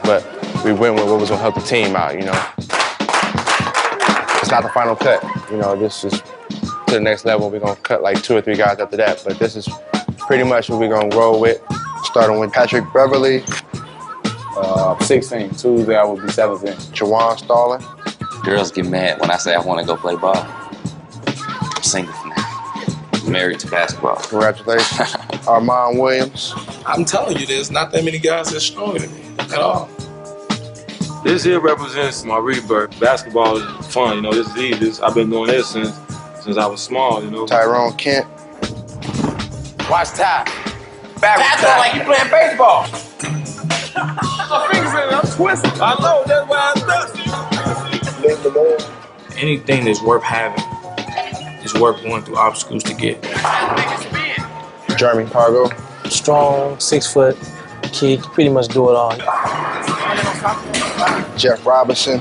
but we went with what was gonna help the team out, you know. It's not the final cut, you know, this is to the next level. We're gonna cut like 2 or 3 guys after that, but this is pretty much what we're gonna roll with. Starting with Patrick Beverly. 16. Tuesday I will be 17. Jawan Starlin. Girls get mad when I say I want to go play ball. I'm single for now. I'm married to basketball. Congratulations. Armand Williams. I'm telling you, there's not that many guys that's stronger than me at all. This here represents my rebirth. Basketball is fun, you know, this is easy. I've been doing this since I was small, you know. Tyrone Kent. Watch Ty. That's like you playing baseball. My fingers in it, I'm twisting. I know, that's why I'm dusty. Anything that's worth having is worth going through obstacles to get. Jeremy Pargo. Strong, 6 foot kid, can pretty much do it all. Jeff Robinson.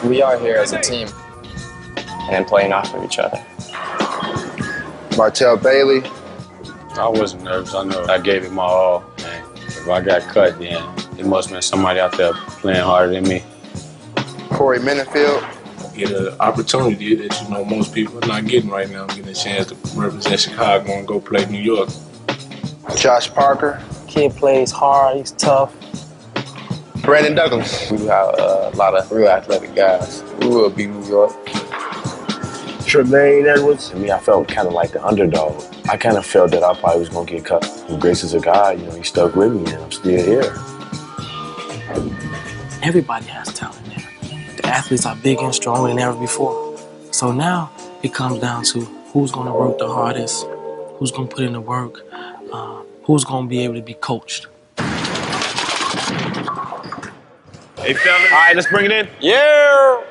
We are here as a team and playing off of each other. Martell Bailey. I wasn't nervous. I know I gave it my all. And if I got cut, then it must have been somebody out there playing harder than me. Corey Minifield. Get an opportunity that, you know, most people are not getting right now. Getting a chance to represent Chicago and go play New York. Josh Parker. Kid plays hard, he's tough. Brandon Douglas. We have a lot of real athletic guys. We will beat New York. Tremaine Edwards. To me, I felt kind of like the underdog. I kind of felt that I probably was going to get cut. Grace is a guy, you know, he stuck with me and I'm still here. Everybody has talent now. The athletes are bigger and stronger than ever before. So now it comes down to who's going to work the hardest, who's going to put in the work, who's going to be able to be coached. Hey, fellas. All right, let's bring it in. Yeah!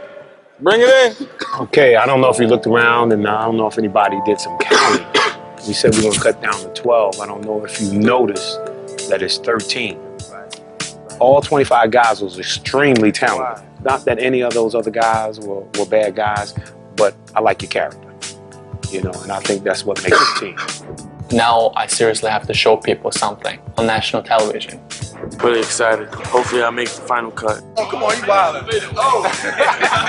Bring it in. Okay, I don't know if you looked around and I don't know if anybody did some counting. We said we're going to cut down to 12. I don't know if you noticed that it's 13. All 25 guys was extremely talented. Not that any of those other guys were bad guys, but I like your character, you know, and I think that's what makes a team. Now I seriously have to show people something on national television. Really excited. Hopefully I make the final cut. Oh, come on, you wild. Oh.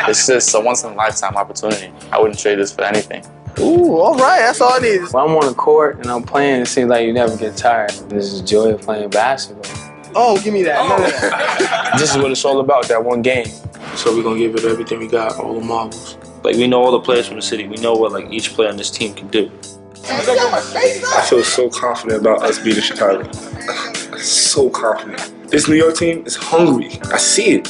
It's just a once-in-a-lifetime opportunity. I wouldn't trade this for anything. Ooh, all right, that's all I need. When I'm on the court and I'm playing, it seems like you never get tired. This is the joy of playing basketball. Oh, give me that. Oh. This is what it's all about, that one game. So we're gonna give it everything we got, all the marbles. Like, we know all the players from the city. We know what, like, each player on this team can do. I feel so confident about us beating Chicago. So confident. This New York team is hungry. I see it.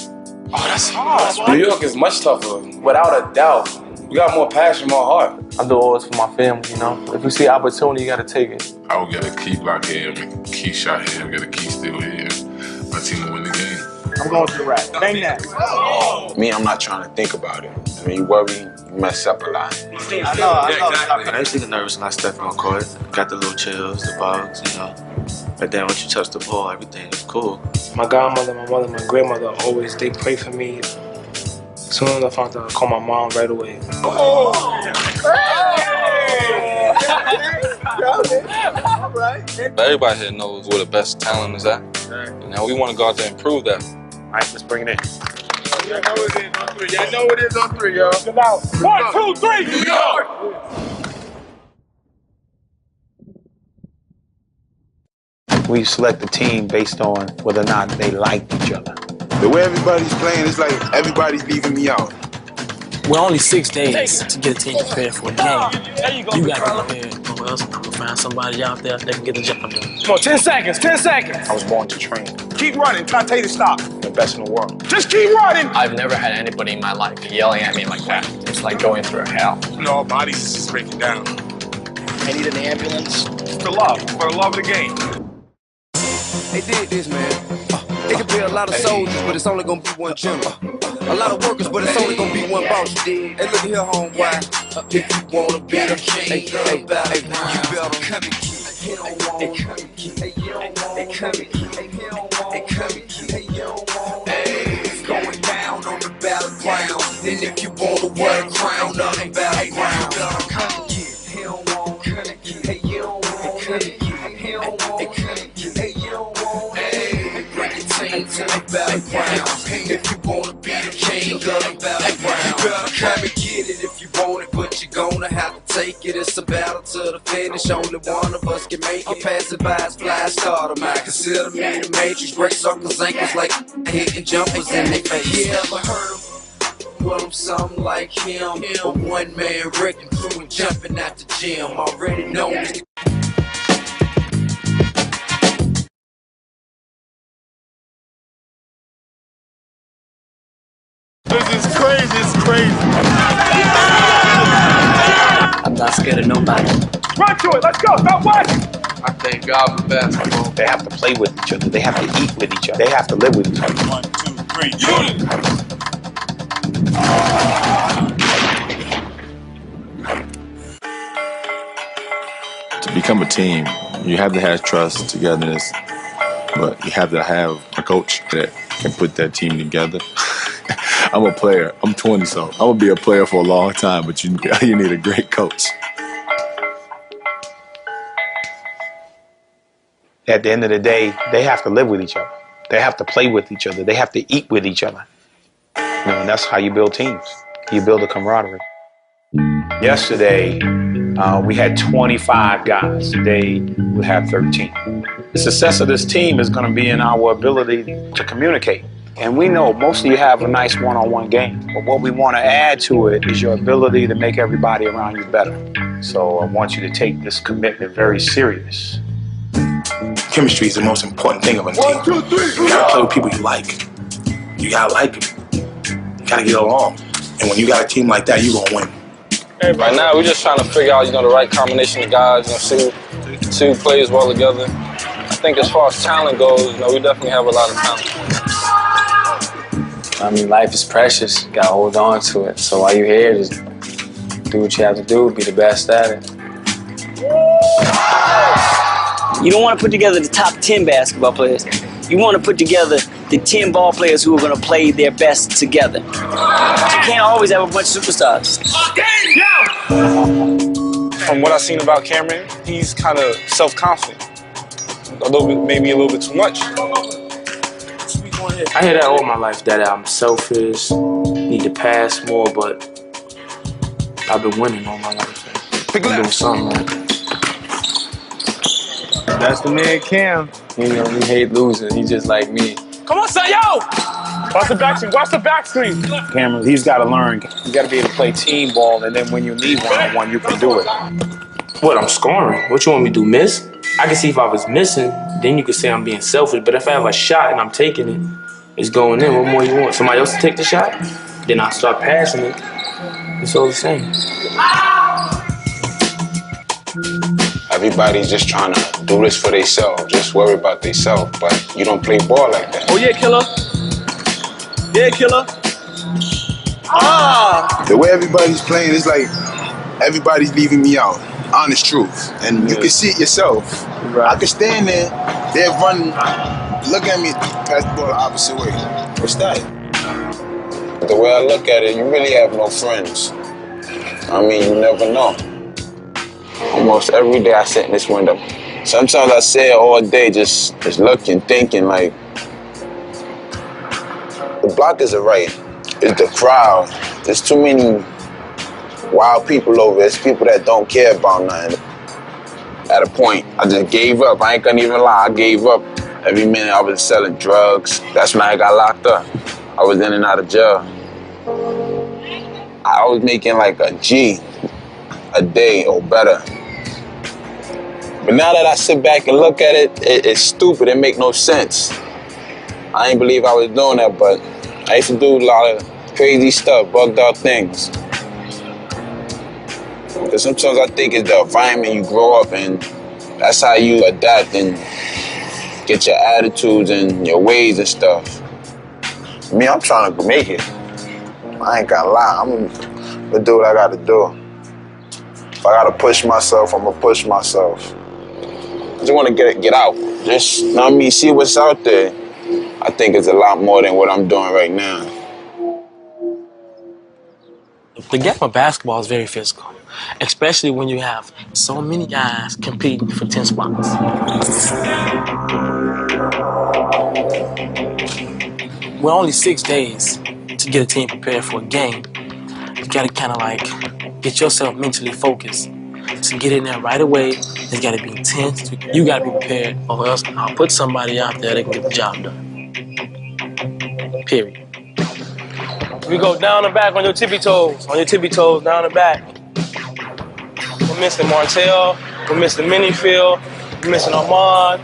Oh, that's hard. New York is much tougher, without a doubt. We got more passion, more heart. I do all this for my family, you know? If you see opportunity, you gotta take it. I will get a key block here, key shot here, get a key steal here. My team will win the game. I'm going to the rack. Bang that. Me, I'm not trying to think about it. I mean, you worry, you mess up a lot. I know. I used to get nervous when I stepped on court. Got the little chills, the bugs, you know. But then once you touch the ball, everything is cool. My godmother, my mother, my grandmother, always, they pray for me. As soon as I found out, I called my mom right away. Oh. Everybody here knows where the best talent is at. And now we want to go out there and prove that. All right, let's bring it in. Y'all know it is on 3. Y'all know it is on 3, y'all. Come out. 1, 2, 3, New York! We select the team based on whether or not they like each other. The way everybody's playing, it's like everybody's leaving me out. We're only 6 days to get a team prepared for a game. You gotta be prepared, or else we'll find somebody out there that can get the job done. Come on, 10 seconds, 10 seconds. I was born to train. Keep running, try to tell you to stop. The best in the world. Just keep running. I've never had anybody in my life yelling at me like that. It's like going through hell. You know, our bodies is just breaking down. I need an ambulance. For love of the game. They did this, man. It could be a lot of soldiers, but it's only gonna be one general. A lot of workers, but it's only gonna be one boss. Hey, look at here, homeboy. If you wanna be the king, you better come and keep. Hey, come and keep. Hey, come and keep. Hey, come and keep. Hey, it's going down on the battleground. And if you wanna wear a crown on the battleground, come and keep. He don't want come and keep. Hey, you don't want come and keep. He don't want come and keep. Hey, you don't want. Hey, bring it to you. came to the battlegrounds. If you wanna be the king of the battlegrounds, you better come and get it if you want it, but you're gonna have to take it. It's a battle to the finish, only one of us can make it. Pass it by as fly starter, man. Consider me the matrix, break suckers' ankles like hitting jumpers in their face. You ever heard of? Well, I'm something like him, a one-man wrecking crew and jumping at the gym. Already know this. This is crazy, it's crazy. I'm not scared of nobody. Run to it, let's go, stop watching. I thank God for basketball. They have to play with each other. They have to eat with each other. They have to live with each other. 1, 2, 3, unity. To become a team, you have to have trust, togetherness, but you have to have a coach that can put that team together. I'm a player. I'm 20, so I'm gonna be a player for a long time, but you need a great coach. At the end of the day, they have to live with each other. They have to play with each other. They have to eat with each other. You know, and that's how you build teams. You build a camaraderie. Yesterday, we had 25 guys. Today, we have 13. The success of this team is going to be in our ability to communicate. And we know most of you have a nice one-on-one game, but what we want to add to it is your ability to make everybody around you better. So I want you to take this commitment very serious. Chemistry is the most important thing of a team. 1, 2, 3. You gotta play with people you like. You gotta like people. You gotta get along. And when you got a team like that, you gonna win. Hey, right now, we're just trying to figure out, the right combination of guys, see who plays well together. I think as far as talent goes, we definitely have a lot of talent. I mean, life is precious. You gotta hold on to it. So while you're here, just do what you have to do, be the best at it. You don't want to put together the top 10 basketball players. You want to put together the 10 ball players who are going to play their best together. You can't always have a bunch of superstars. From what I've seen about Cameron, he's kind of self-confident. Maybe a little bit too much. I hear that all my life, that I'm selfish, need to pass more, but I've been winning all my life. I'm doing something right. That's the man Cam. He hate losing. He's just like me. Come on, son, yo! Watch the back screen, watch the back screen. Cameron, he's got to learn. You got to be able to play team ball, and then when you need one-on-one, you can do it. What, I'm scoring? What you want me to do, miss? I can see if I was missing, then you could say I'm being selfish, but if I have a shot and I'm taking it, it's going in. What more you want? Somebody else to take the shot? Then I start passing it. It's all the same. Everybody's just trying to do this for themselves, just worry about themselves, but you don't play ball like that. Oh, yeah, killer. Yeah, killer. The way everybody's playing is like everybody's leaving me out. Honest truth. And you can see it yourself. Right. I can stand there, they're running, look at me, pass the ball the opposite way. What's that? The way I look at it, you really have no friends. I mean, you never know. Almost every day I sit in this window. Sometimes I sit all day just looking, thinking like, the block isn't right. It's the crowd. There's too many wild people over there. There's people that don't care about nothing. At a point, I just gave up. I ain't gonna even lie, I gave up. Every minute I was selling drugs. That's when I got locked up. I was in and out of jail. I was making like a G a day or better. But now that I sit back and look at it, it's stupid. It make no sense. I ain't believe I was doing that, but I used to do a lot of crazy stuff, bugged out things. Because sometimes I think it's the environment you grow up in. That's how you adapt and get your attitudes and your ways and stuff. Me, I'm trying to make it. I ain't gonna lie, I'm gonna do what I gotta do. If I gotta push myself, I'm gonna push myself. I just wanna get out. Just, you know what I mean, see what's out there. I think it's a lot more than what I'm doing right now. The game of basketball is very physical, especially when you have so many guys competing for 10 spots. we're only 6 days to get a team prepared for a game. You gotta kind of like get yourself mentally focused. To get in there right away, it's gotta be intense. You gotta be prepared, or else I'll put somebody out there that can get the job done. Period. We go down the back on your tippy toes, down the back. We're missing Martell, we're missing Minifield, we're missing Armand.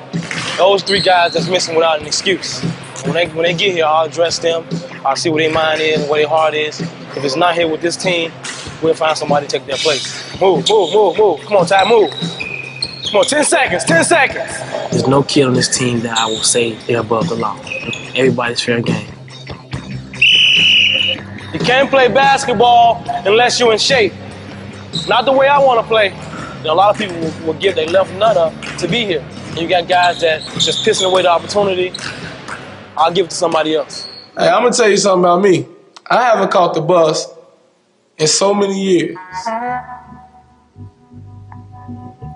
Those 3 guys that's missing without an excuse. When they get here, I'll address them. I'll see what their mind is and what their heart is. If it's not here with this team, we'll find somebody to take their place. Move. Come on, Ty, move. Come on, 10 seconds. There's no kid on this team that I will say they're above the law. Everybody's fair game. You can't play basketball unless you're in shape. Not the way I want to play. You know, a lot of people will give their left nut up to be here. And you got guys that just pissing away the opportunity. I'll give it to somebody else. Hey, I'm gonna tell you something about me. I haven't caught the bus in so many years.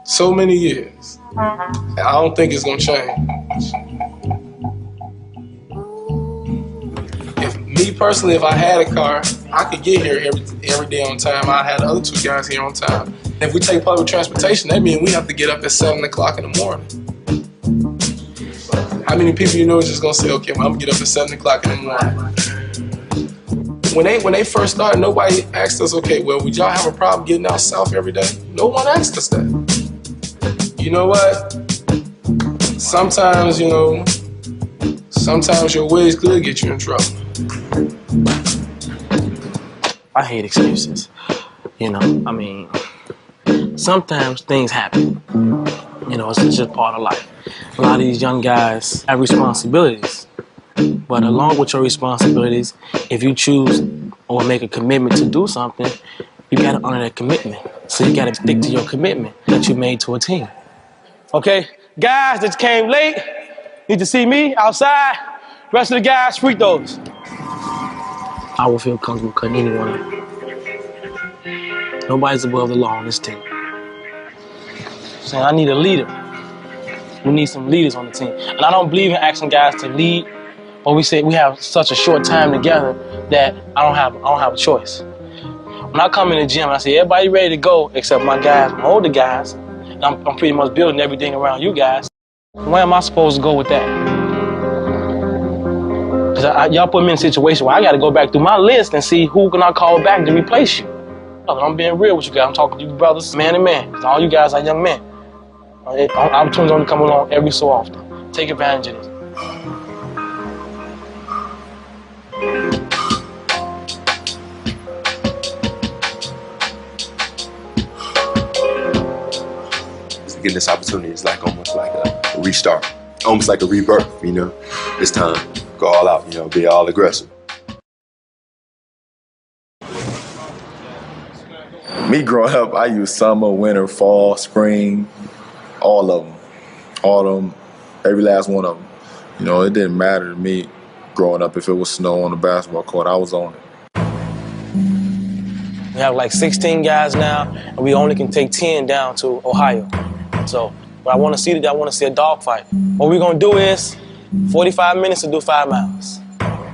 So many years. And I don't think it's gonna change. Me personally, if I had a car, I could get here every day on time. I had the other 2 guys here on time. If we take public transportation, that means we have to get up at 7 o'clock in the morning. How many people you know is just gonna say, okay, well, I'm gonna get up at 7 o'clock in the morning? When they first started, nobody asked us, okay, well, would y'all have a problem getting out south every day? No one asked us that. You know what? Sometimes, sometimes your ways could get you in trouble. I hate excuses. Sometimes things happen. It's just part of life. A lot of these young guys have responsibilities. But along with your responsibilities, if you choose or make a commitment to do something, you gotta honor that commitment. So you gotta stick to your commitment that you made to a team. Okay, guys that came late, need to see me outside. Rest of the guys, free throws. I will feel comfortable cutting anyone up. Nobody's above the law on this team. So I need a leader. We need some leaders on the team. And I don't believe in asking guys to lead, but we say we have such a short time together that I don't have a choice. When I come in the gym, I say, everybody ready to go except my guys, my older guys. And I'm pretty much building everything around you guys. Where am I supposed to go with that? Because y'all put me in a situation where I got to go back through my list and see who can I call back to replace you. I'm being real with you guys. I'm talking to you brothers, man to man. Because all you guys are young men. Opportunities only come along every so often. Take advantage of it. Getting this opportunity is almost like a restart, almost like a rebirth. It's time to go all out. Be all aggressive. Me growing up, I used summer, winter, fall, spring, all of them, every last one of them. It didn't matter to me growing up if it was snow on the basketball court. I was on it. We have 16 guys now, and we only can take 10 down to Ohio. So what I want to see today, I want to see a dogfight. What we're going to do is 45 minutes to do 5 miles.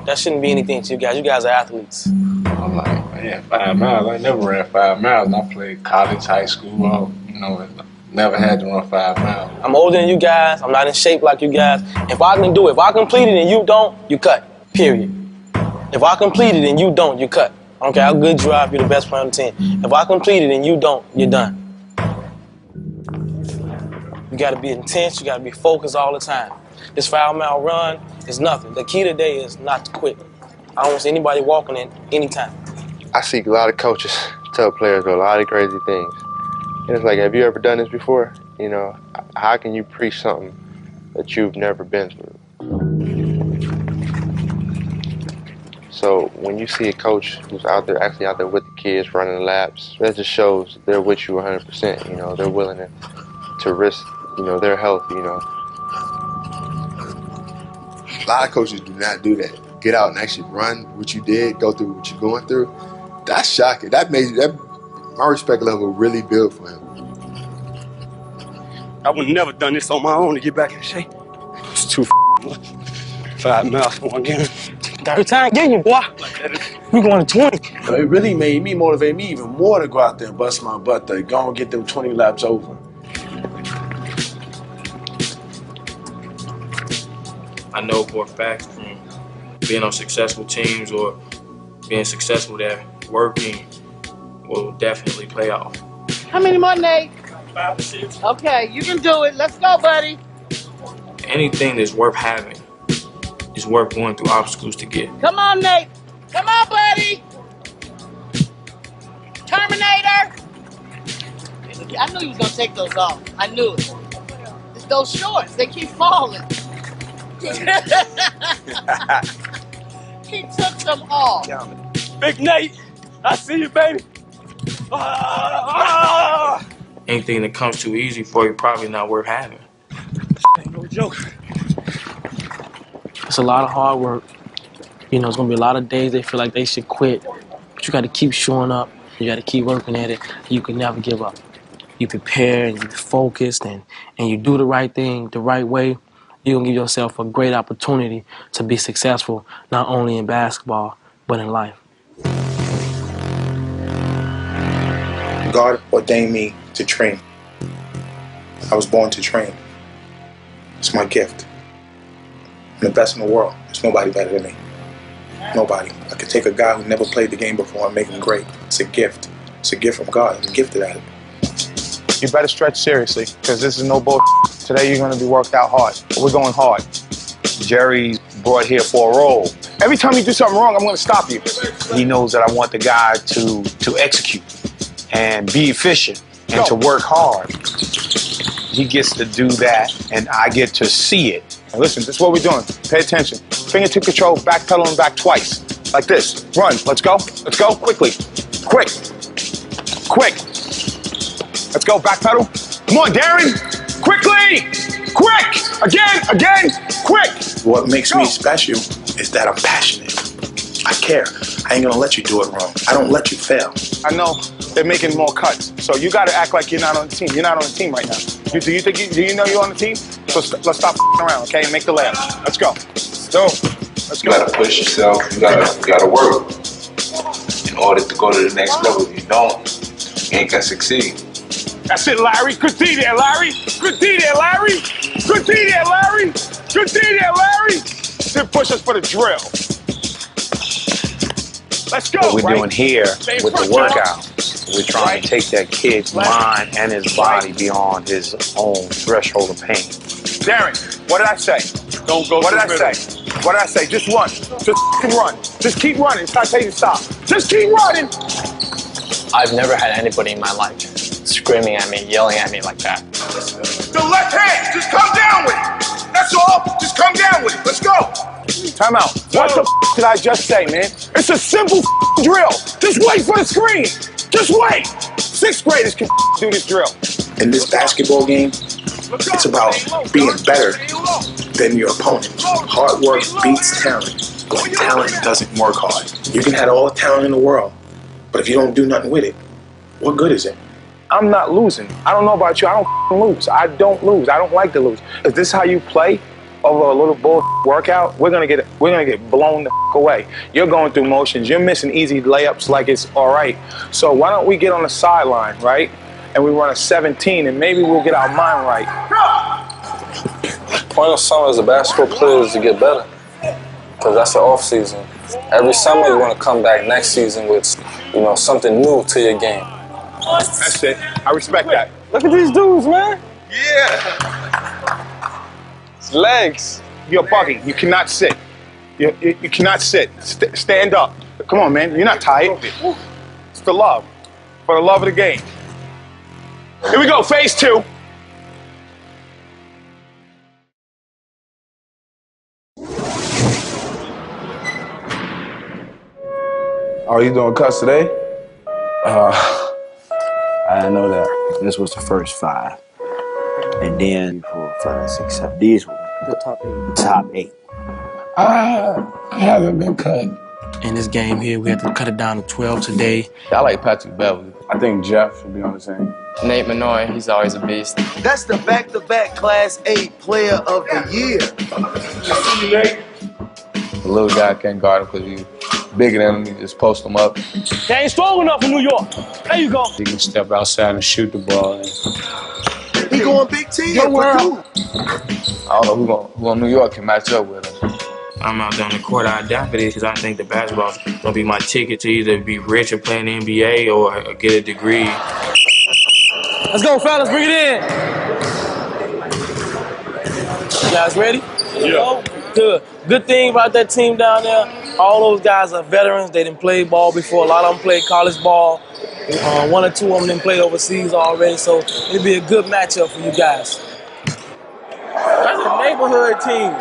That shouldn't be anything to you guys. You guys are athletes. I'm like, man, 5 miles. I never ran 5 miles. And I played college, high school. Never had to run 5 miles. I'm older than you guys. I'm not in shape like you guys. If I can do it, if I complete it and you don't, you cut. Period. If I complete it and you don't, you cut. I don't care how good you are, if you're the best player on the team. If I complete it and you don't, you're done. You gotta be intense, you gotta be focused all the time. This 5 mile run is nothing. The key today is not to quit. I don't see anybody walking in anytime. I see a lot of coaches tell players a lot of crazy things. And it's like, have you ever done this before? How can you preach something that you've never been through? So when you see a coach who's actually out there with the kids running laps, that just shows they're with you 100%. They're willing to risk, their health, A lot of coaches do not do that. Get out and actually run what you did, go through what you're going through. That's shocking. My respect level really built for him. I would have never done this on my own to get back in shape. It's too much. 5 mouth one game. Third time getting you, boy. We going to 20. It really made me motivate me even more to go out there and bust my butt to go and get them 20 laps over. I know for a fact from being on successful teams or being successful there, working will definitely pay off. How many more, Nate? 5 or 6. Okay, you can do it. Let's go, buddy. Anything that's worth having is worth going through obstacles to get. Come on, Nate. Come on, buddy. Terminator. I knew you was going to take those off. I knew it. It's those shorts. They keep falling. He took them off. Big Nate, I see you, baby. Anything that comes too easy for you probably not worth having. Ain't no joke. It's a lot of hard work. You know, it's gonna be a lot of days they feel like they should quit. But you gotta keep showing up. You gotta keep working at it. You can never give up. You prepare and you focused and you do the right thing the right way. You're gonna give yourself a great opportunity to be successful, not only in basketball, but in life. God ordained me to train. I was born to train. It's my gift. I'm the best in the world. There's nobody better than me. Nobody. I could take a guy who never played the game before and make him great. It's a gift. It's a gift from God. I'm gifted at it. You better stretch seriously, because this is no bullshit. Today you're gonna be worked out hard. We're going hard. Jerry's brought here for a role. Every time you do something wrong, I'm gonna stop you. He knows that I want the guy to execute and be efficient and to work hard. He gets to do that, and I get to see it. Now listen, this is what we're doing. Pay attention. Fingertip control, back pedal and back twice. Like this. Run. Let's go. Let's go. Quickly. Quick. Quick. Let's go. Back pedal. Come on, Darren. Quickly. Quick. Again. Quick. What makes me special is that I'm passionate. I care. I ain't gonna let you do it wrong. I don't let you fail. I know they're making more cuts, so you gotta act like you're not on the team. You're not on the team right now. Do you know you're on the team? So let's stop around, okay? And make the layup. Let's go. Let's go. You gotta push yourself. You gotta work in order to go to the next level. If you don't, you ain't gonna succeed. That's it, Larry. Good D there, Larry. Good D there, Larry. Good D there, Larry. Good D there, Larry. Then push us for the drill. Let's go. What we're doing here with the workout, we're trying to take that kid's mind and his body beyond his own threshold of pain. Darren, what did I say? Don't go. What did I say? What did I say? Just run. Just run. Just keep running. It's not telling you to stop. Just keep running. I've never had anybody in my life screaming at me, yelling at me like that. The left hand, just come down with it. That's all. Just come down with it. Let's go. Time out. What the did I just say, man? It's a simple drill. Just wait for the screen. Just wait. 6th graders can do this drill. In this basketball game, it's about being better than your opponent. Hard work beats talent, but talent doesn't work hard. You can have all the talent in the world, but if you don't do nothing with it, what good is it? I'm not losing. I don't know about you. I don't lose. I don't lose. I don't like to lose. Is this how you play over a little bull workout? We're gonna get blown the away. You're going through motions. You're missing easy layups like it's all right. So why don't we get on the sideline, right? And we run a 17, and maybe we'll get our mind right. The point of summer as a basketball player is to get better, because that's the off season. Every summer you want to come back next season with, something new to your game. That's it. I respect that. Look at these dudes, man. Yeah. It's legs. You're bugging. You cannot sit. You cannot sit. Stand up. Come on, man. You're not tired. It's the love. For the love of the game. Here we go. Phase 2. Oh, you doing cuts today? I didn't know that. This was the first 5. And then 4, 5, 6, 7. These were the top 8. I haven't been cut. In this game here, we had to cut it down to 12 today. I like Patrick Beverly. I think Jeff should be on the team. Nate Manoy, he's always a beast. That's the back-to-back Class 8 Player of the Year. You see me, Nate? The little guy can't guard him because he's bigger than him. He just post him up. They ain't strong enough in New York. There you go. He can step outside and shoot the ball. He going Big Ten. Your world. I don't know who on New York can match up with him. I'm out there on the court. I adapt it because I think the basketball's gonna be my ticket to either be rich and play in the NBA or get a degree. Let's go, fellas. Bring it in. You guys ready? Yeah. Good. Good thing about that team down there, all those guys are veterans. They didn't play ball before. A lot of them played college ball. One or two of them didn't play overseas already, so it'll be a good matchup for you guys. That's a neighborhood team.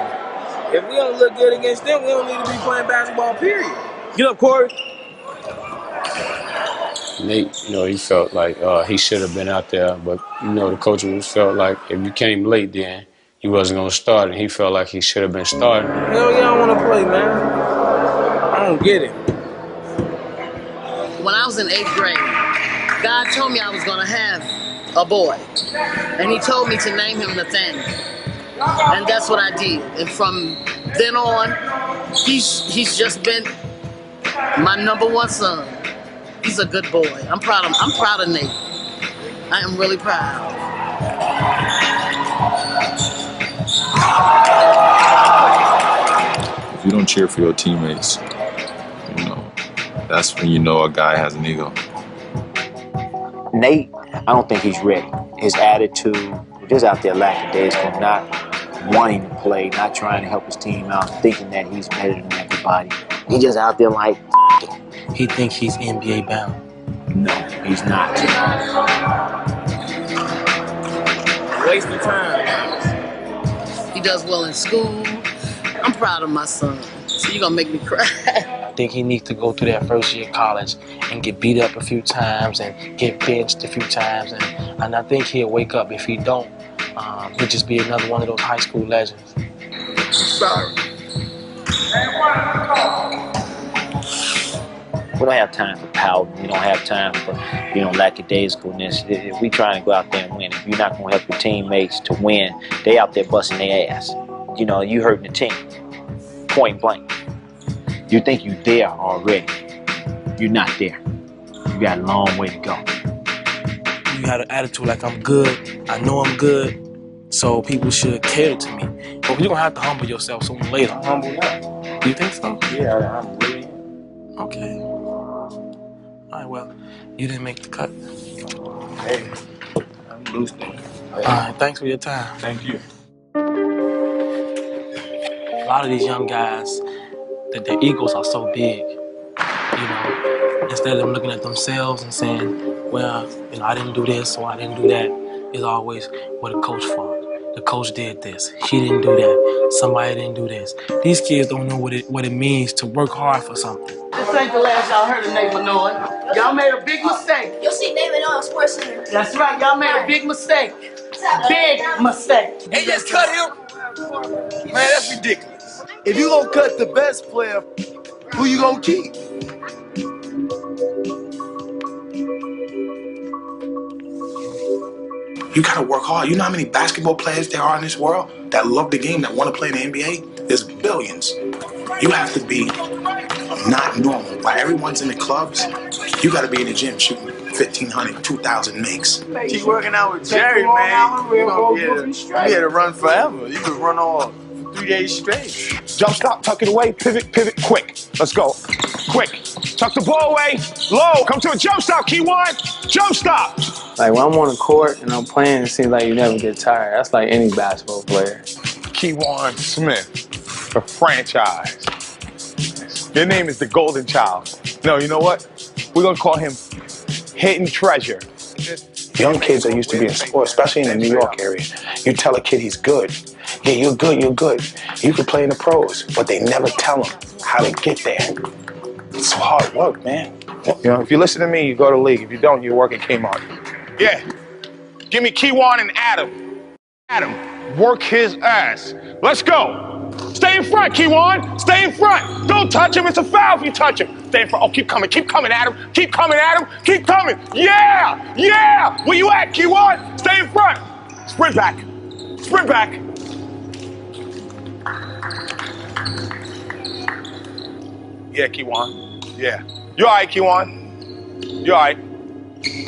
If we don't look good against them, we don't need to be playing basketball, period. Get up, Corey. Nate, he felt like he should have been out there, but, the coach felt like if you came late then, he wasn't going to start, and he felt like he should have been starting. Hell yeah, I want to play, man. I don't get it. When I was in 8th grade, God told me I was going to have a boy. And he told me to name him Nathaniel. And that's what I did. And from then on, he's just been my #1 son. He's a good boy. I'm proud of Nate. I am really proud. If you don't cheer for your teammates, that's when you know a guy has an ego. Nate, I don't think he's ready. His attitude, just out there lackadaisical, not wanting to play, not trying to help his team out, thinking that he's better than everybody. He just out there like, he thinks he's NBA bound. No, he's not. Waste of time. He does well in school. I'm proud of my son. So you're gonna make me cry. I think he needs to go through that first year of college and get beat up a few times and get benched a few times. And I think he'll wake up. If he don't, he'll just be another one of those high school legends. Sorry. We don't have time for pouting. We don't have time for, lackadaisicalness. If we trying to go out there and win, if you're not going to help your teammates to win, they out there busting their ass. You hurting the team. Point blank. You think you're there already. You're not there. You got a long way to go. You had an attitude like I'm good. I know I'm good. So people should cater to me. But you're going to have to humble yourself sooner or later. I'm humble now. Do you think so? Yeah, I'm really. Okay. All right, well, you didn't make the cut. Hey, I'm loose then. All right, thanks for your time. Thank you. A lot of these young guys, their egos are so big. Instead of them looking at themselves and saying, well, I didn't do this or I didn't do that, it's always, well, the coach fault. The coach did this. He didn't do that. Somebody didn't do this. These kids don't know what it means to work hard for something. This ain't the last y'all heard of Nate Manoy. Y'all made a big mistake. You'll see Nate Manoy on Sports Center. That's right. Y'all made a big mistake. Big mistake. They just cut him? Man, that's ridiculous. If you gonna cut the best player, who you gonna keep? You gotta work hard. You know how many basketball players there are in this world that love the game, that want to play in the NBA? There's billions. You have to be not normal. While everyone's in the clubs, you gotta be in the gym shooting 1,500, 2,000 makes. Keep working out with Jerry, man. You're gonna be able to run forever. You could run all 3 days straight. Jump stop, tuck it away, pivot, quick. Let's go. Quick. Tuck the ball away. Low. Come to a jump stop, Keywan. Jump stop. Like when I'm on the court and I'm playing, it seems like you never get tired. That's like any basketball player. Keywan Smith, the franchise. Your name is the Golden Child. No, you know what? We're gonna call him Hidden Treasure. Young kids are used to being sports, especially in the New York area. You tell a kid he's good. Yeah, you're good. You could play in the pros, but they never tell him how to get there. It's hard work, man. If you listen to me, you go to the league. If you don't, you work at Kmart. Yeah. Give me Keywan and Adam. Adam, work his ass. Let's go. Stay in front, Keywan. Stay in front. Don't touch him. It's a foul if you touch him. Stay in front. Oh, keep coming, Adam. Keep coming, Adam. Keep coming. Yeah. Where you at, Keywan? Stay in front. Sprint back. Yeah, Keywan. Yeah. You all right, Keywan? You all right?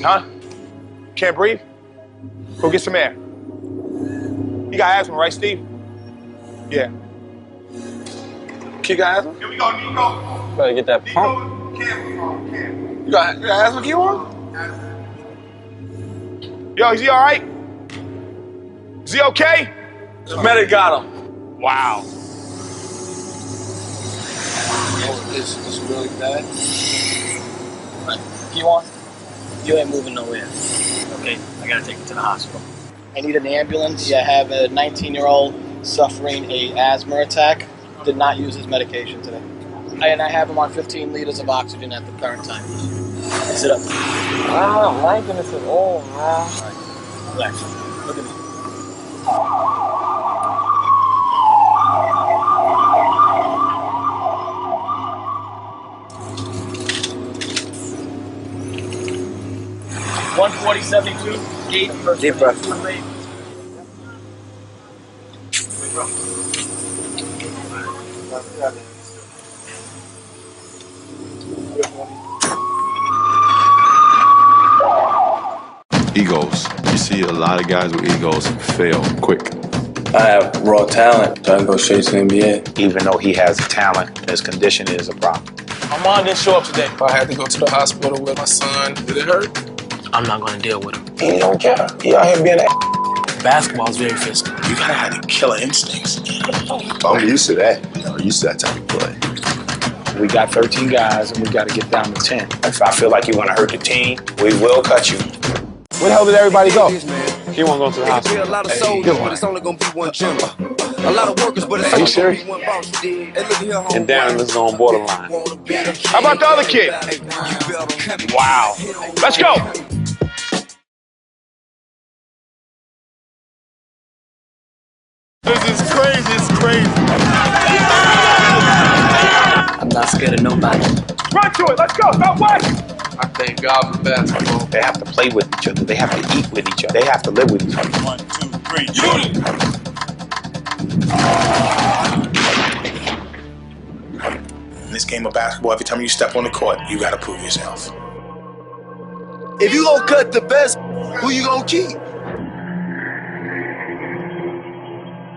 Huh? Can't breathe? Go get some air. You got asthma, right, Steve? Yeah. Key got asthma? Here we go, Nico. Better get that pump. You got asthma, Keywan? Yo, is he all right? Is he okay? The medic got him. Wow. It's really bad. Right. You ain't moving nowhere. Okay, I gotta take you to the hospital. I need an ambulance. I have a 19-year-old suffering a asthma attack. Did not use his medication today. And I have him on 15 liters of oxygen at the current time. Sit up. I'm not liking this at all, man. All right. Relax. Look at me. $140.72. Deep breath. Egos. You see a lot of guys with egos fail quick. I have raw talent, so I can go straight to the NBA. Even though he has talent, his condition is a problem. My mom didn't show up today. I had to go to the hospital with my son. Did it hurt? I'm not gonna deal with him. He don't care. He out here being an Basketball is very physical. You gotta have the killer instincts. I'm used to that. I'm used to that type of play. We got 13 guys, and we got to get down to 10. If I feel like you want to hurt the team, we will cut you. Where the hell did everybody go? He won't go to the hospital. A lot of soldiers, but it's only gonna be one general. A lot of workers, but it's Are you only serious? gonna be one boss. Hey, look at here, And Darren is on borderline. How about the other kid? Wow. Let's go. This is crazy. It's crazy. I'm not scared of nobody. Run to it. Let's go. Go what? I thank God for basketball. They have to play with each other. They have to eat with each other. They have to live with each other. 1, 2, 3. Unit. In this game of basketball, every time you step on the court, you gotta prove yourself. If you gonna cut the best, who you gonna keep?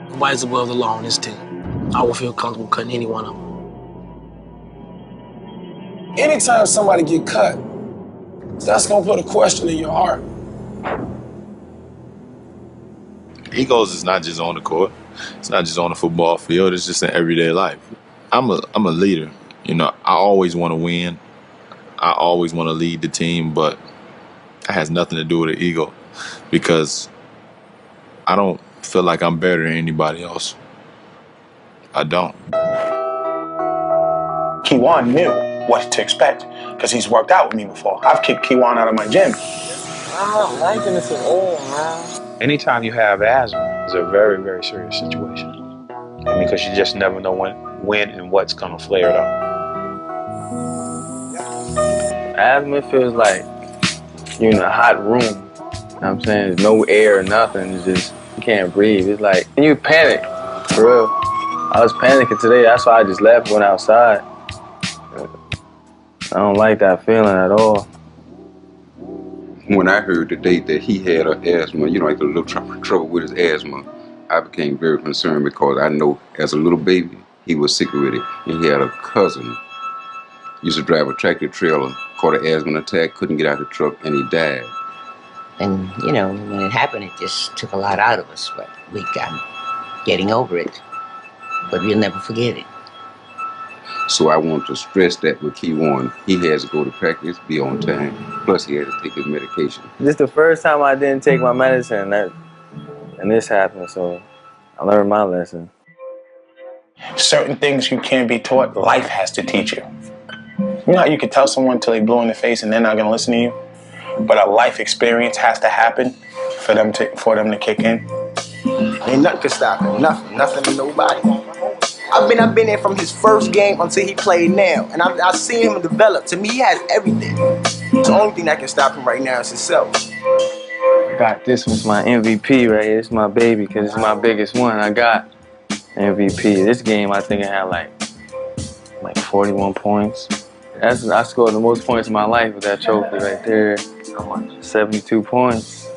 Nobody's above the law on this team. I will feel comfortable cutting any one of them. Anytime somebody get cut, that's gonna put a question in your heart. Egos is not just on the court. It's not just on the football field. It's just in everyday life. I'm a leader. You know, I always want to win. I always want to lead the team, but that has nothing to do with the ego because I don't feel like I'm better than anybody else. I don't. Keywan knew what to expect because he's worked out with me before. I've kicked Keywan out of my gym. I'm not liking this at all, man. Anytime you have asthma, it's a very, very serious situation. I mean, because you just never know when and what's going to flare it up. Asthma feels like you're in a hot room. You know what I'm saying? There's no air or nothing. It's just, you can't breathe. It's like, and you panic, for real. I was panicking today. That's why I just left, went outside. I don't like that feeling at all. When I heard today that he had asthma, you know, like a little trouble with his asthma, I became very concerned because I know as a little baby, he was sick with it. And he had a cousin, used to drive a tractor trailer, caught an asthma attack, couldn't get out of the truck, and he died. And, you know, when it happened, it just took a lot out of us, but we got getting over it. But we'll never forget it. So I want to stress that with Keywan, he has to go to practice, be on time, plus he has to take his medication. This is the first time I didn't take my medicine, and this happened, so I learned my lesson. Certain things you can't be taught, life has to teach you. You know how you can tell someone till they blow in the face and they're not gonna listen to you? But a life experience has to happen for them to kick in. Ain't nothing can stop him, nothing and nobody. I've been there from his first game until he played now, and I've seen him develop. To me, he has everything. The only thing that can stop him right now is himself. I got this one's my MVP right here. It's my baby because it's my biggest one. I got MVP. This game, I think I had like like 41 points. I scored the most points in my life with that trophy right there. 72 points.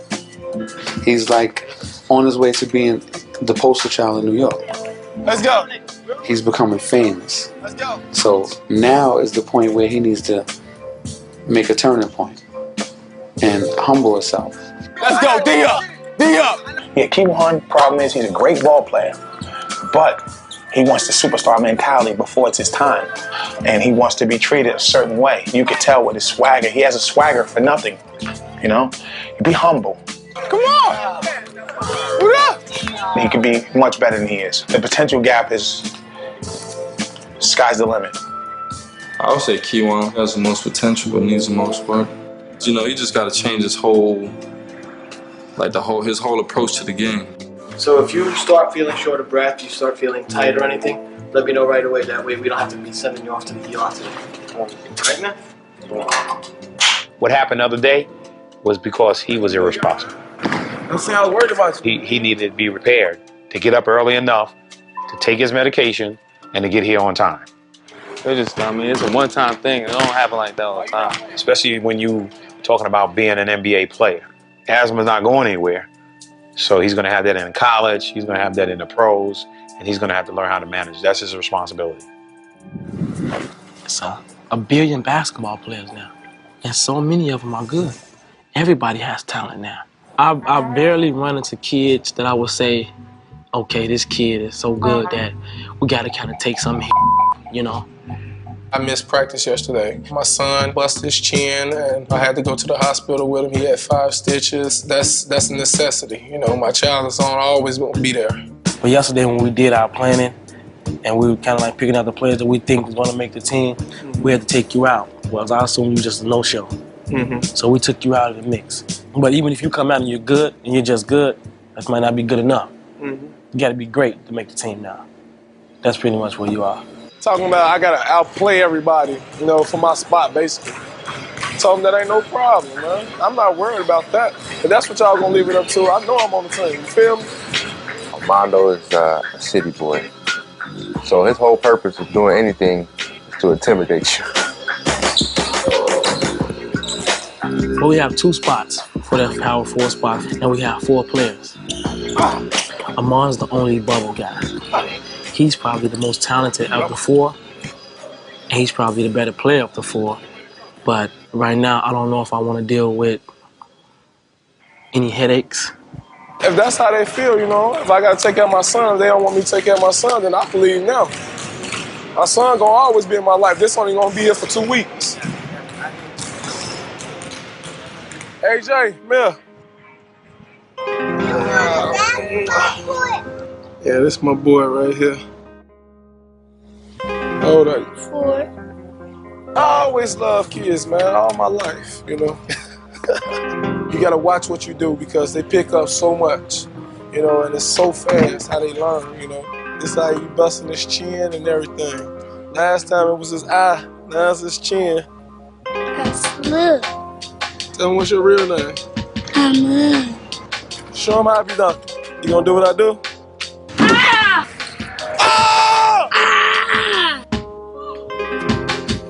He's like on his way to being the poster child in New York. Let's go. He's becoming famous. Let's go. So now is the point where he needs to make a turning point and humble himself. Let's go. D up. D up. Yeah, Keywan, problem is he's a great ball player, but he wants the superstar mentality before it's his time. And he wants to be treated a certain way. You could tell with his swagger. He has a swagger for nothing, you know? Be humble. Come on. What up? He could be much better than he is. The potential gap is, sky's the limit. I would say Keywan has the most potential but needs the most work. You know, he just got to change his whole approach to the game. So if you start feeling short of breath, you start feeling tight or anything, let me know right away. That way we don't have to be sending you off to the ER today. Right now? What happened the other day was because he was irresponsible. I'm saying I was worried about you. He needed to be prepared to get up early enough to take his medication and to get here on time. It's a one-time thing. It don't happen like that all the time. Especially when you talking about being an NBA player. Asthma's not going anywhere. So he's going to have that in college, he's going to have that in the pros, and he's going to have to learn how to manage. That's his responsibility. It's a billion basketball players now, and so many of them are good. Everybody has talent now. I barely run into kids that I would say, okay, this kid is so good that we got to kind of take some hit, you know? I missed practice yesterday. My son busted his chin and I had to go to the hospital with him. He had 5 stitches. That's a necessity. You know, my child is always going to be there. But yesterday when we did our planning and we were kind of like picking out the players that we think was going to make the team, we had to take you out. Well, I assume you were just a no-show. So we took you out of the mix. But even if you come out and you're good and you're just good, that might not be good enough. You got to be great to make the team now. That's pretty much where you are. Talking about I gotta outplay everybody, you know, for my spot, basically. Told them that ain't no problem, man. I'm not worried about that. But that's what y'all gonna leave it up to. I know I'm on the team, you feel me? Armando is a city boy. So his whole purpose of doing anything is to intimidate you. But we have 2 spots for that power 4 spot, and we have 4 players. Amon's the only bubble guy. He's probably the most talented of the 4, and he's probably the better player of the 4. But right now, I don't know if I want to deal with any headaches. If that's how they feel, you know, if I got to take care of my son, if they don't want me to take care of my son, then I can leave now. My son gonna always be in my life. This only gonna be here for 2 weeks. AJ, Mel. Yeah, this is my boy right here. How old are you? 4. I always love kids, man, all my life, you know. You gotta watch what you do because they pick up so much, you know, and it's so fast how they learn, you know. It's like you busting his chin and everything. Last time it was his eye, now it's his chin. That's Lil. Tell him what's your real name. Amon. Show him how it be done. You gonna do what I do?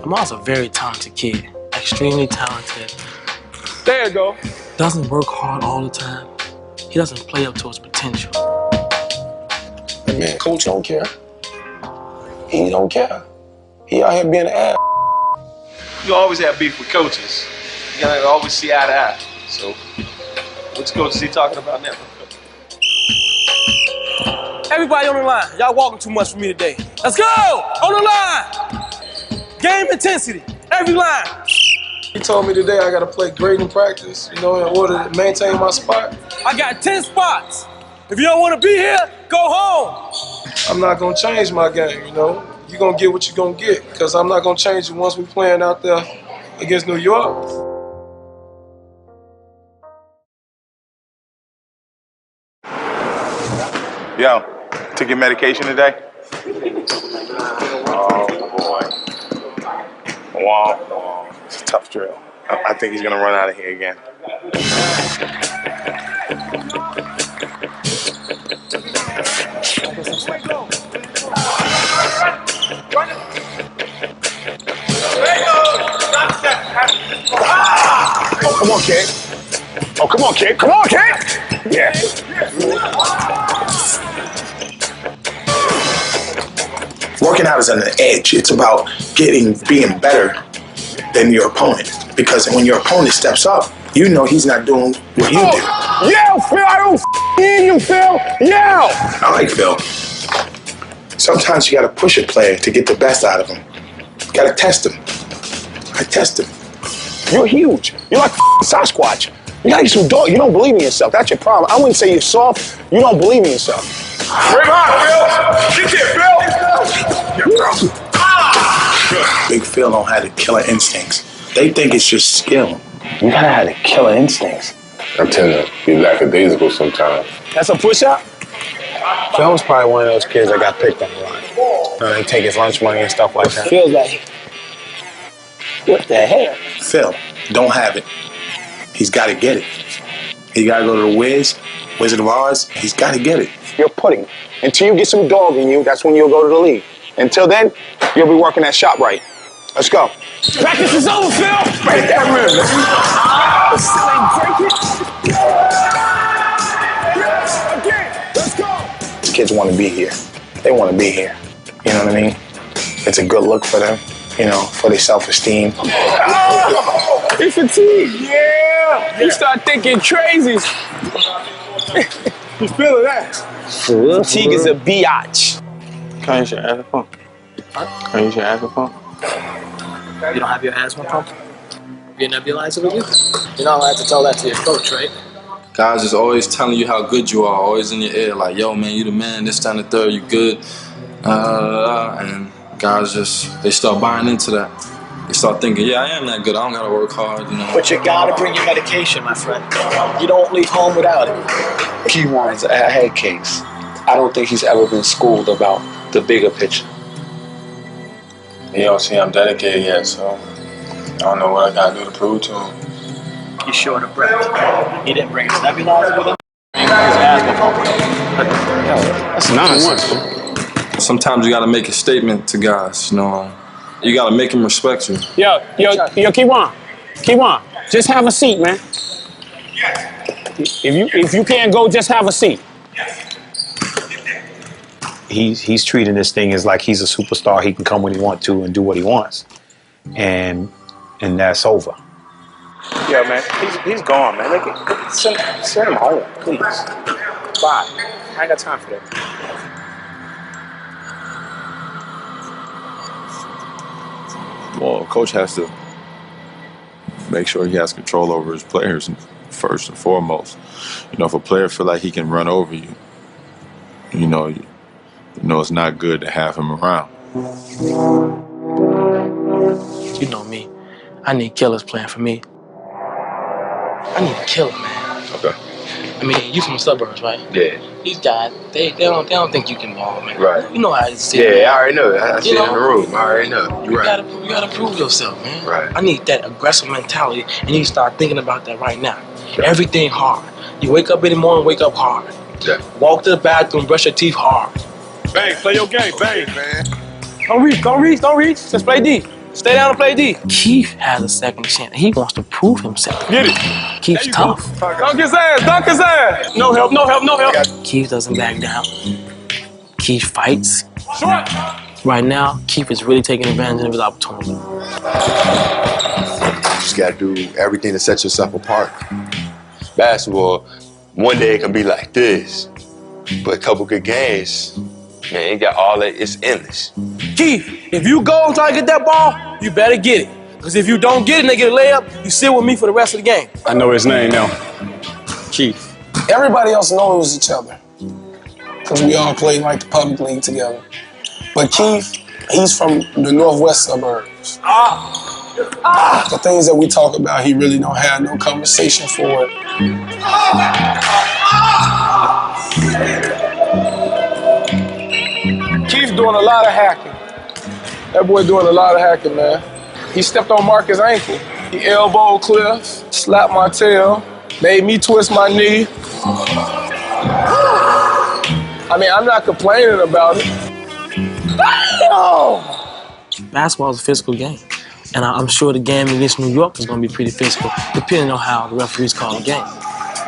Amon's a very talented kid, extremely talented. There you go. Doesn't work hard all the time. He doesn't play up to his potential. Man, coach don't care. He don't care. He out here being an ass. You always have beef with coaches. You gotta always see eye to eye. So, which coach is he talking about now? Everybody on the line. Y'all walking too much for me today. Let's go! On the line! Game intensity. Every line. He told me today I gotta play great in practice, you know, in order to maintain my spot. I got 10 spots. If you don't want to be here, go home. I'm not gonna change my game, you know. You're gonna get what you're gonna get, because I'm not gonna change it once we're playing out there against New York. Yo, took your medication today? Oh, boy. Wow. It's a tough drill. I think he's going to run out of here again. Come on, kid. Oh, come on, kid. Come on, kid. Yeah. Working out is on the edge. It's about being better than your opponent. Because when your opponent steps up, you know he's not doing what you do. Yell, Phil. I don't hear you, Phil. Yell. I like Phil. Sometimes you got to push a player to get the best out of him. You got to test him. I test him. You're huge. You're like Sasquatch. You gotta get some dog. You don't believe in yourself. That's your problem. I wouldn't say you're soft. You don't believe in yourself. Bring him on, Phil. Get there, Phil. Big Phil don't have the killer instincts. They think it's just skill. You gotta have the killer instincts. I tend to be lackadaisical sometimes. That's a push-up? Phil was probably one of those kids that got picked on a lot. They take his lunch money and stuff like that. Feels like, what the hell? Phil don't have it. He's got to get it. He got to go to the Wizard of Oz. He's got to get it. You're pudding. Until you get some dog in you, that's when you'll go to the league. Until then, you'll be working that shop right. Let's go. Practice is over, Phil. Break that rim. Still ain't break it. Again. Let's go. These kids want to be here. They want to be here. You know what I mean? It's a good look for them, you know, for their self-esteem. Oh, it's fatigue. Yeah. You start thinking crazy. You feeling that? Fatigue is a biatch. Can you use your asthma pump? Can you use your asthma pump? You don't have your asthma pump? Your nebulizer with you? You're not allowed to tell that to your coach, right? Guys is always telling you how good you are, always in your ear, like, yo, man, you the man, this, that, and the third, you good. And guys they start buying into that. They start thinking, yeah, I am that good, I don't gotta work hard, you know. But you gotta bring your medication, my friend. You don't leave home without it. Keywan's a head case. I don't think he's ever been schooled about the bigger picture. He don't see I'm dedicated yet, so I don't know what I gotta do to prove to him. He's short of breath. He didn't bring his nebulizer with him. That's nonsense. Sometimes you gotta make a statement to guys, you know. You gotta make them respect you. Yo, Keywan, just have a seat, man. If you can't go, just have a seat. He's treating this thing as like he's a superstar. He can come when he wants to and do what he wants, and that's over. Yeah, man. He's gone, man. Send him home, please. Bye. I ain't got time for that. Well, coach has to make sure he has control over his players first and foremost. You know, if a player feel like he can run over you, you know it's not good to have him around. You know me. I need killers playing for me. I need a killer, man. Okay. I mean, you from the suburbs, right? Yeah. These guys, they don't think you can ball, man. Right. You know how it's. Yeah, I already know. I see it in the room. I already know. You're right. You gotta prove yourself, man. Right. I need that aggressive mentality, and you start thinking about that right now. Yeah. Everything hard. You wake up in the morning, wake up hard. Yeah. Walk to the bathroom, brush your teeth hard. Bang, play your game, bang, man. Don't reach. Just play D. Stay down and play D. Keith has a second chance. He wants to prove himself. Get it. Keith's tough. Dunk his ass. No help. Keith doesn't back down. Keith fights. Short. Right now, Keith is really taking advantage of his opportunity. You just gotta do everything to set yourself apart. Basketball, one day it can be like this, but a couple good games, man, it got all that, it's endless. Keith, if you go and try to get that ball, you better get it. Because if you don't get it and they get a layup, you sit with me for the rest of the game. I know his name now. Keith. Everybody else knows each other because we all played like the public league together. But Keith, he's from the northwest suburbs. The things that we talk about, he really don't have no conversation for it. Keith's doing a lot of hacking. That boy doing a lot of hacking, man. He stepped on Marcus' ankle. He elbowed Cliff, slapped my tail, made me twist my knee. I mean, I'm not complaining about it. Basketball is a physical game. And I'm sure the game against New York is going to be pretty physical, depending on how the referees call the game.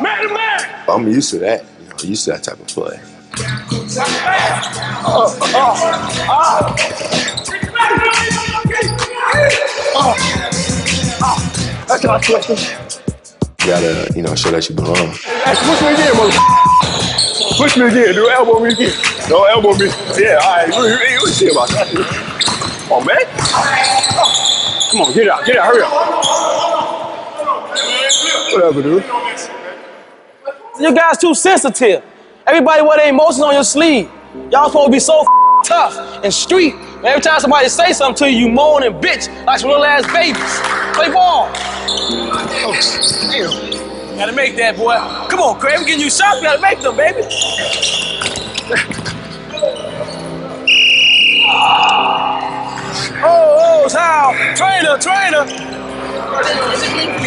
Man to man! I'm used to that. I'm used to that type of play. That's my question. You gotta, show that you belong. Hey, push me again, motherfucker. Push me again, dude. Elbow me again. Don't elbow me. Yeah, all right. We'll see about that. Come on, man. Come on, get out, hurry up. Whatever, dude. You guys too sensitive. Everybody wear their emotions on your sleeve. Y'all supposed to be so tough and street. And every time somebody say something to you, you moan and bitch like some little ass babies. Play ball. Damn. Gotta make that, boy. Come on, Craig. We getting you shots. We gotta make them, baby. Oh, Sal. Trainer. Is it linked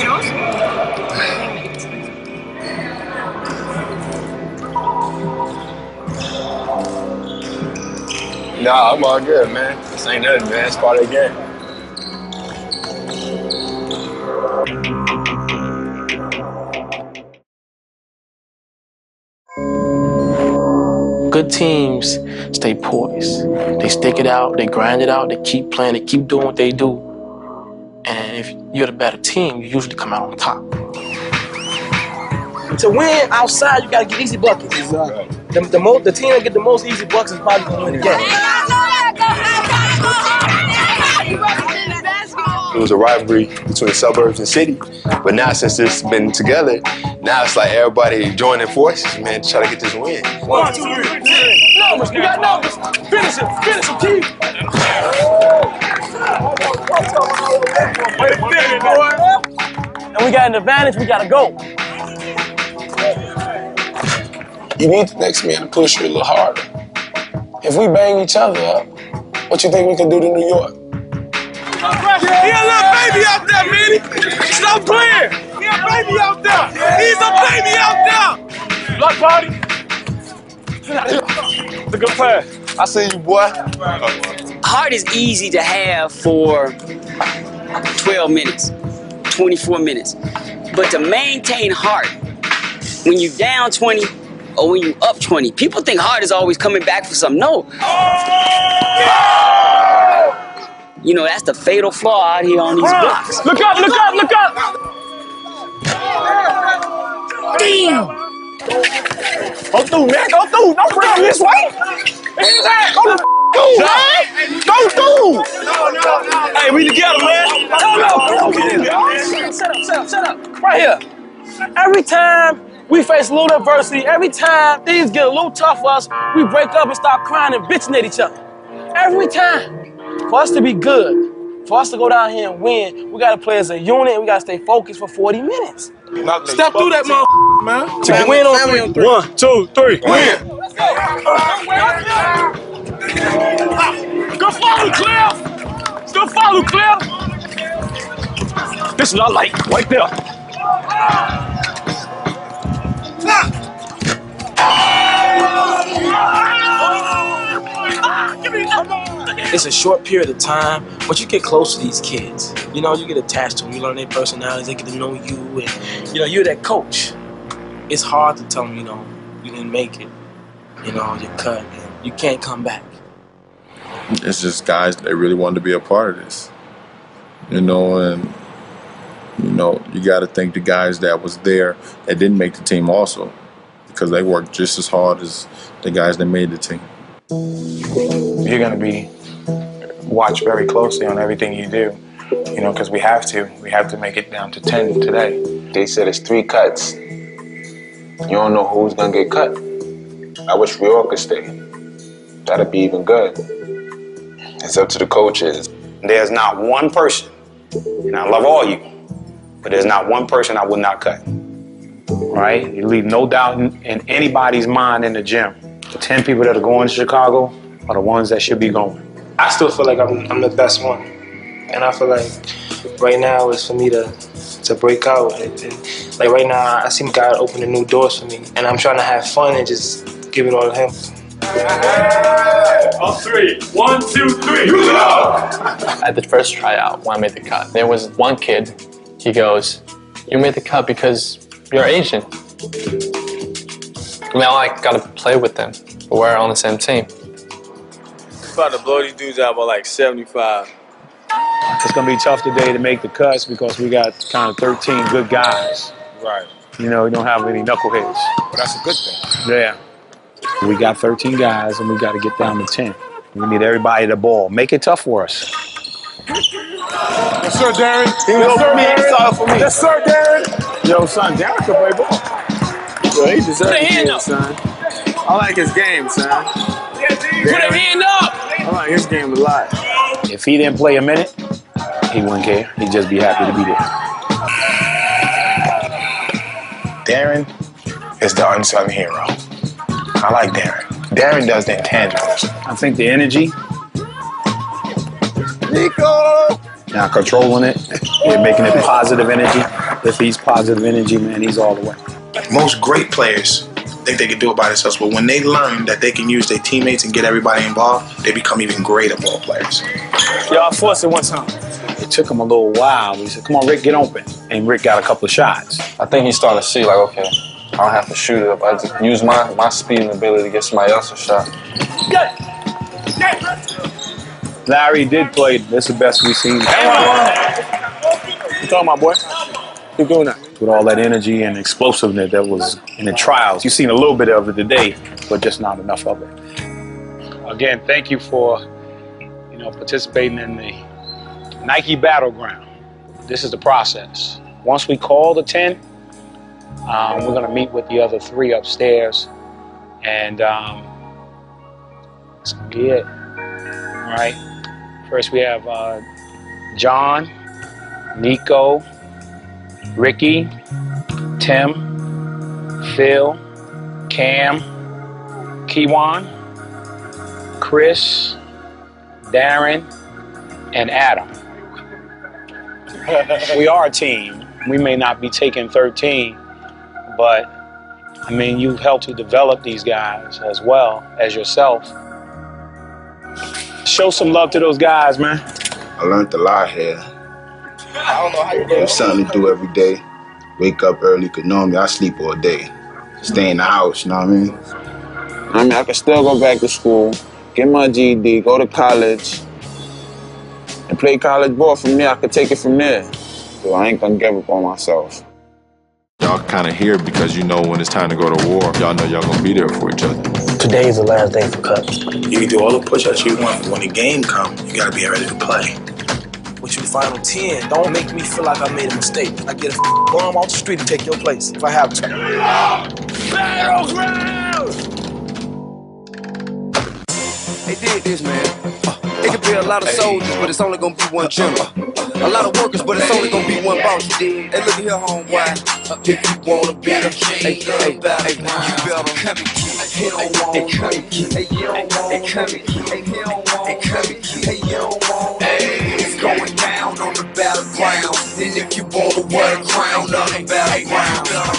Nah, I'm all good, man. This ain't nothing, man. It's part of the game. Good teams stay poised. They stick it out, they grind it out, they keep playing, they keep doing what they do. And if you're the better team, you usually come out on top. To win outside, you gotta get easy buckets. The team that get the most easy buckets is probably gonna win the game. It was a rivalry between the suburbs and city, but now since it's been together, now it's like everybody joining forces, man, to try to get this win. 1, 2, 3. Numbers, we got numbers. Finish him, Keith. Way to finish, boy. And we got an advantage, we gotta go. You need the next man to push you a little harder. If we bang each other up, what you think we can do to New York? He a little baby out there, Manny. Stop playing. He a baby out there. He's a baby out there. Block body. It's a good pass. I see you, boy. Heart is easy to have for 12 minutes, 24 minutes. But to maintain heart, when you down 20 or when you up 20, people think heart is always coming back for something. No. You know, that's the fatal flaw out here on these blocks. Look up, look up, look up! Damn! Go through, man, go through. Don't bring him this way. Go through, man. Go through. Hey, we together, man. Shut up. Right here. Every time we face a little adversity, every time things get a little tough for us, we break up and start crying and bitching at each other. Every time. For us to be good, for us to go down here and win, we gotta play as a unit and we gotta stay focused for 40 minutes. Step through that motherfucker, man. To get win on 3. 1, 2, 3. Win. Go follow, Cliff. Go follow, Cliff. This is what I like, right there. It's a short period of time, but you get close to these kids. You know, you get attached to them. You learn their personalities. They get to know you, and you know, you're that coach. It's hard to tell them, you know, you didn't make it. You know, you're cut, and you can't come back. It's just guys that really wanted to be a part of this. You know, and you know, you got to thank the guys that was there that didn't make the team also, because they worked just as hard as the guys that made the team. You're going to be watched very closely on everything you do, you know, because we have to make it down to 10 today. They said it's 3 cuts. You don't know who's going to get cut. I wish we all could stay. That'd be even good. It's up to the coaches. There's not one person, and I love all you, but there's not one person I would not cut. Right? You leave no doubt in anybody's mind in the gym. The 10 people that are going to Chicago are the ones that should be going. I still feel like I'm the best one. And I feel like right now is for me to break out. And like right now, I see God opening new doors for me. And I'm trying to have fun and just give it all to Him. On 3. 1, 2, 3. You go! At the first tryout, when I made the cut, there was one kid. He goes, "You made the cut because you're Asian." Now I gotta play with them, but we're on the same team. About to blow these dudes out by like 75. It's gonna be tough today to make the cuts because we got kind of 13 good guys. Right. You know, we don't have any knuckleheads. But that's a good thing. Yeah. We got 13 guys and we got to get down to 10. We need everybody to ball. Make it tough for us. Yes, sir, Darren. Yes, sir, Darren. Yes, sir, Darren. Yo, son, Darren can play ball. Yo, he deserves Put a to hand get up. it, son. I like his game, son. Put a hand up! I like his game a lot. If he didn't play a minute, he wouldn't care. He'd just be happy to be there. Darren is the unsung hero. I like Darren. Darren does the intangibles. I think the energy, Nico! now controlling it, yeah, making it positive energy. If he's positive energy, man, he's all the way. Most great players think they can do it by themselves, but when they learn that they can use their teammates and get everybody involved, they become even greater ball players. Yo, I forced it one time. It took him a little while. He said, "Come on, Rick, get open." And Rick got a couple of shots. I think he started to see, like, okay, I don't have to shoot it up. I just use my speed and ability to get somebody else a shot. Larry did play. That's the best we've seen. You talking about, boy? Keep doing that. With all that energy and explosiveness that was in the trials. You've seen a little bit of it today, but just not enough of it. Again, thank you for, participating in the Nike Battleground. This is the process. Once we call the 10, we're gonna meet with the other 3 upstairs, and that's gonna be it. All right. First we have John, Nico, Ricky, Tim, Phil, Cam, Kiwan, Chris, Darren, and Adam. We are a team. We may not be taking 13, but I mean, you've helped to develop these guys as well as yourself. Show some love to those guys, man. I learned a lot here. I don't know how you do There's something to do every day. Wake up early, because normally I sleep all day. Stay in the house, you know what I mean? I mean, I can still go back to school, get my GED, go to college, and play college ball. From there, I could take it from there. So I ain't gonna give up on myself. Y'all kind of here because you know when it's time to go to war, y'all know y'all gonna be there for each other. Today is the last day for cuts. You can do all the push-ups you want, but when the game comes, you gotta be ready to play. With you final 10, don't make me feel like I made a mistake. I get a bomb off the street and take your place if I have to. Battlegrounds! They did this, man. It could be a lot of soldiers, but it's only gonna be one general. A lot of workers, but it's only gonna be one boss. Hey, look at here, homeboy. If you wanna be the king, you better hit on one. Hey, it's going down on the battleground. And if you wanna wear a crown on the battleground.